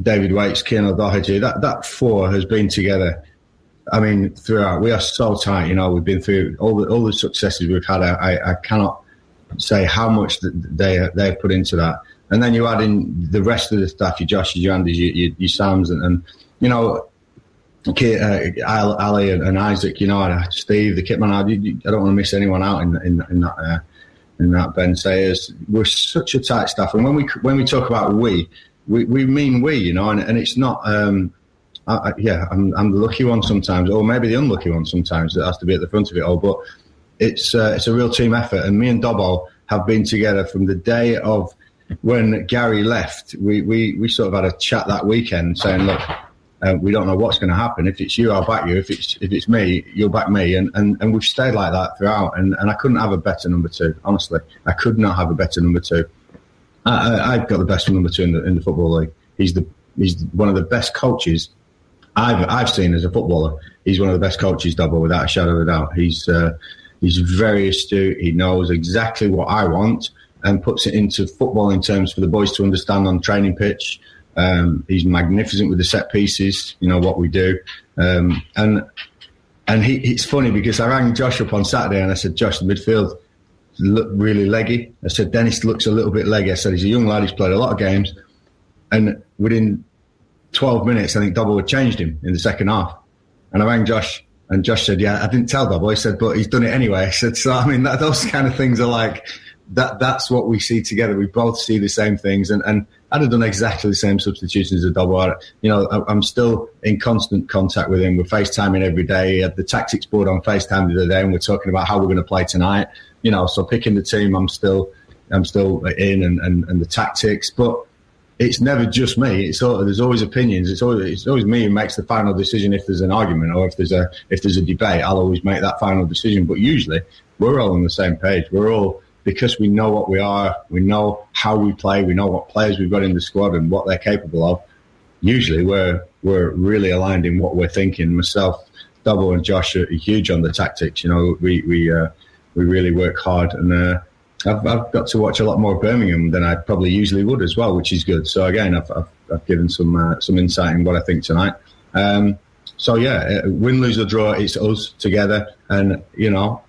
David Waits, Cian O'Doherty. That four has been together. I mean, throughout. We are so tight. We've been through all the successes we've had. I cannot say how much they put into that. And then you add in the rest of the staff, your Joshes, your Andys, your Sams, and Ali and Isaac, Steve, the kitman. I don't want to miss anyone out in that. Ben Sayers. We're such a tight staff, and when we talk about we mean we, and it's not. I'm the lucky one sometimes, or maybe the unlucky one sometimes that has to be at the front of it all. But it's a real team effort, and me and Dobbo have been together from the day of when Gary left. We sort of had a chat that weekend saying, look, we don't know what's going to happen. If it's you, I'll back you. If it's me, you'll back me. And we've stayed like that throughout. And I couldn't have a better number two. Honestly, I could not have a better number two. I've got the best number two in the Football League. He's one of the best coaches I've seen as a footballer. He's one of the best coaches, Dobbo, without a shadow of a doubt. He's very astute. He knows exactly what I want and puts it into footballing terms for the boys to understand on training pitch. He's magnificent with the set pieces, what we do. And it's funny because I rang Josh up on Saturday and I said, Josh, the midfield look really leggy. I said, Dennis looks a little bit leggy. I said, he's a young lad, he's played a lot of games. And within 12 minutes, I think Dobbo had changed him in the second half. And I rang Josh, and Josh said, yeah, I didn't tell Dobbo. He said, but he's done it anyway. I said, so, I mean, those kind of things are like, that's what we see together. We both see the same things. And I'd have done exactly the same substitutions as Dobbo. I'm still in constant contact with him. We're FaceTiming every day. He had the tactics board on FaceTime the other day, and we're talking about how we're going to play tonight. So picking the team, I'm still in and the tactics. But it's never just me. There's always opinions. It's always me who makes the final decision if there's an argument or if there's a debate. I'll always make that final decision. But usually we're all on the same page. We're all, because we know what we are, we know how we play, we know what players we've got in the squad and what they're capable of. Usually we're really aligned in what we're thinking. Myself, Dobbo and Josh are huge on the tactics. You know, we really work hard, and I've got to watch a lot more Birmingham than I probably usually would as well, which is good. So again, I've given some insight in what I think tonight. So yeah, win, lose or draw, it's us together, and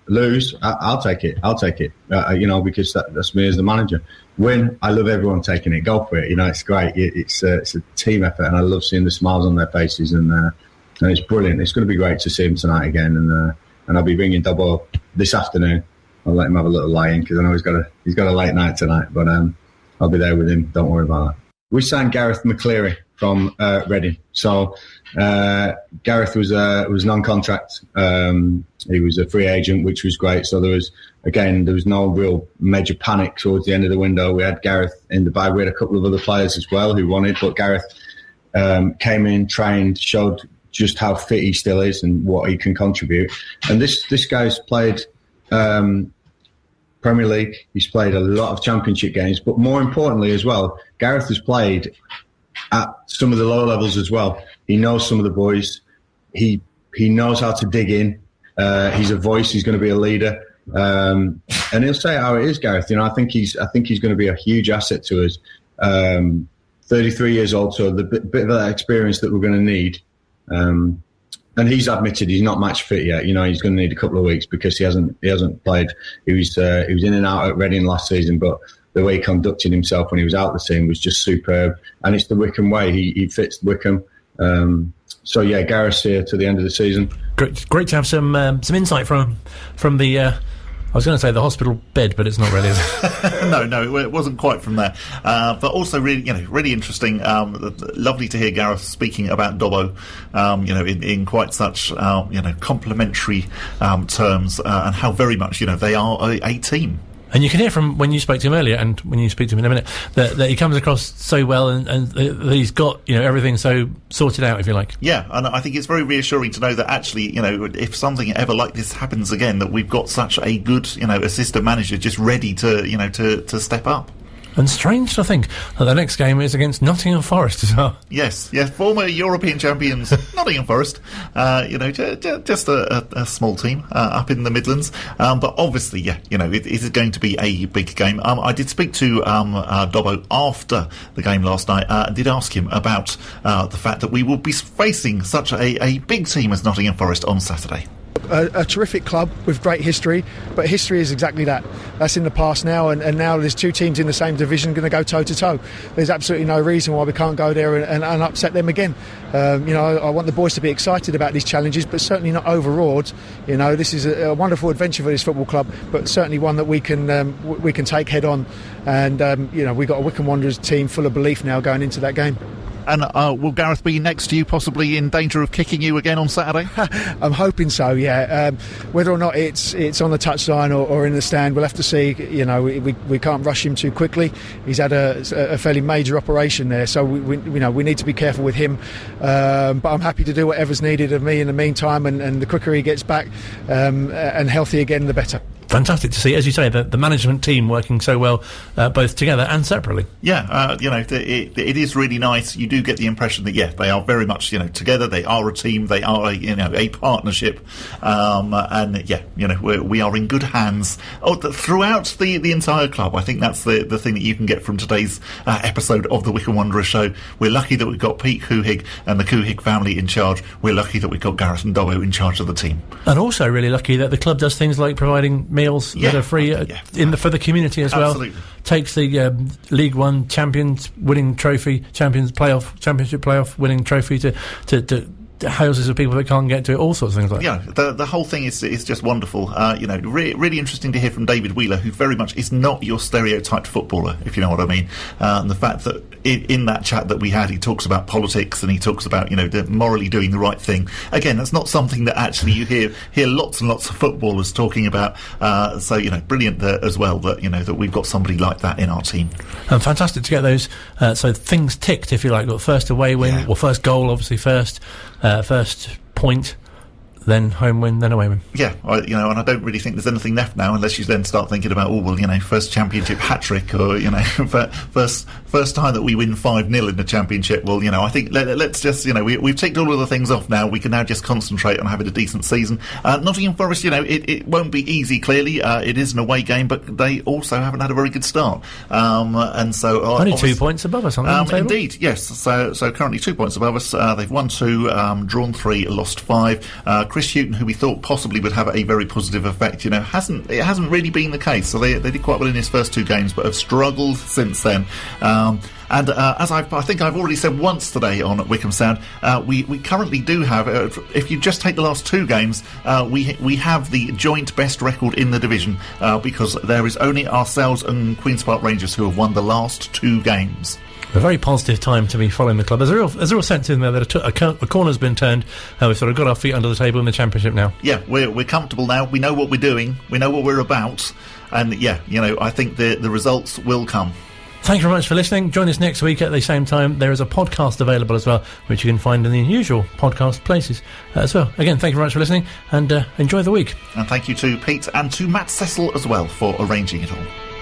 lose, I'll take it. Because that's me as the manager. Win, I love everyone taking it. Go for it. It's great. It's a team effort, and I love seeing the smiles on their faces, and it's brilliant. It's going to be great to see him tonight again, and I'll be ringing Dobbo this afternoon. I'll let him have a little lie in because I know he's got a late night tonight, but I'll be there with him. Don't worry about that. We signed Gareth Mccleary from Reading. So Gareth was non-contract. He was a free agent, which was great. So there was no real major panic towards the end of the window. We had Gareth in the bag. We had a couple of other players as well who wanted, but Gareth came in, trained, showed just how fit he still is and what he can contribute. And this guy's played Premier League. He's played a lot of Championship games, but more importantly as well, Gareth has played at some of the lower levels as well. He knows some of the boys. He knows how to dig in. He's a voice. He's going to be a leader, and he'll say how it is, Gareth. I think he's going to be a huge asset to us. 33 years old, so the bit of that experience that we're going to need. And he's admitted he's not match fit yet. He's going to need a couple of weeks because he hasn't played. He was in and out at Reading last season, but the way he conducted himself when he was out of the team was just superb. And it's the Wycombe way. He fits Wycombe. So yeah, Gareth's here to the end of the season. Great to have some insight from the. I was going to say the hospital bed, but it's not really. No, it wasn't quite from there. But also, really interesting. Lovely to hear Gareth speaking about Dobbo, in quite such, complimentary terms, and how very much, they are a team. And you can hear from when you spoke to him earlier, and when you speak to him in a minute, that he comes across so well, and that he's got everything so sorted out, if you like. Yeah, and I think it's very reassuring to know that actually, if something ever like this happens again, that we've got such a good, assistant manager just ready to step up. And strange to think that the next game is against Nottingham Forest as well. Yes, former European champions Nottingham Forest. Just a small team up in the Midlands. But obviously, it is going to be a big game. I did speak to Dobbo after the game last night. And did ask him about the fact that we will be facing such a big team as Nottingham Forest on Saturday. A terrific club with great history, but history is exactly that. That's in the past now, and now there's two teams in the same division going to go toe-to-toe. There's absolutely no reason why we can't go there and upset them again. I want the boys to be excited about these challenges, but certainly not overawed. This is a wonderful adventure for this football club, but certainly one that we can take head on. And we've got a Wycombe Wanderers team full of belief now going into that game. And will Gareth be next to you, possibly in danger of kicking you again on Saturday? I'm hoping so, yeah. Whether or not it's on the touchline or in the stand, we'll have to see. We can't rush him too quickly. He's had a fairly major operation there, so we need to be careful with him. But I'm happy to do whatever's needed of me in the meantime, and the quicker he gets back and healthy again, the better. Fantastic to see, as you say, the management team working so well, both together and separately. Yeah, it is really nice. You do get the impression that they are very much together. They are a team. They are a partnership, and we are in good hands throughout the entire club. I think that's the thing that you can get from today's episode of the Wycombe Wanderers show. We're lucky that we've got Pete Couhig and the Couhig family in charge. We're lucky that we've got Gareth and Dobbo in charge of the team, and also really lucky that the club does things like providing meals that are free for the community as well. Absolutely. Takes the League One championship playoff winning trophy to houses of people that can't get to it, all sorts of things like that. Yeah, the whole thing is just wonderful. Really interesting to hear from David Wheeler, who very much is not your stereotyped footballer, if you know what I mean. And the fact that in that chat that we had, he talks about politics and he talks about, morally doing the right thing. Again, that's not something that actually you hear lots and lots of footballers talking about. So, brilliant as well that we've got somebody like that in our team. And fantastic to get those so things ticked, if you like. Got first away win, or first goal, obviously first point, then home win, then away win. Yeah, and I don't really think there's anything left now unless you then start thinking about, first championship hat-trick or, first time that we win 5-0 in the championship. Well, I think let's just, we've ticked all of the things off now. We can now just concentrate on having a decent season. Nottingham Forest, it won't be easy, clearly. It is an away game, but they also haven't had a very good start. And so... Only 2 points above us on the table. Indeed, yes. So currently 2 points above us. They've won 2, drawn 3, lost 5. Chris Hughton, who we thought possibly would have a very positive effect, hasn't really been the case. So they did quite well in his first 2 games, but have struggled since then. And as I think I've already said once today on Wycombe Sound, we currently do have, if you just take the last 2 games, we have the joint best record in the division because there is only ourselves and Queen's Park Rangers who have won the last 2 games. A very positive time to be following the club. There's a real sense in there that a corner's been turned. We've sort of got our feet under the table in the Championship now. Yeah, we're comfortable now. We know what we're doing. We know what we're about. And I think the results will come. Thank you very much for listening. Join us next week at the same time. There is a podcast available as well, which you can find in the usual podcast places as well. Again, thank you very much for listening and enjoy the week. And thank you to Pete and to Matt Cecil as well for arranging it all.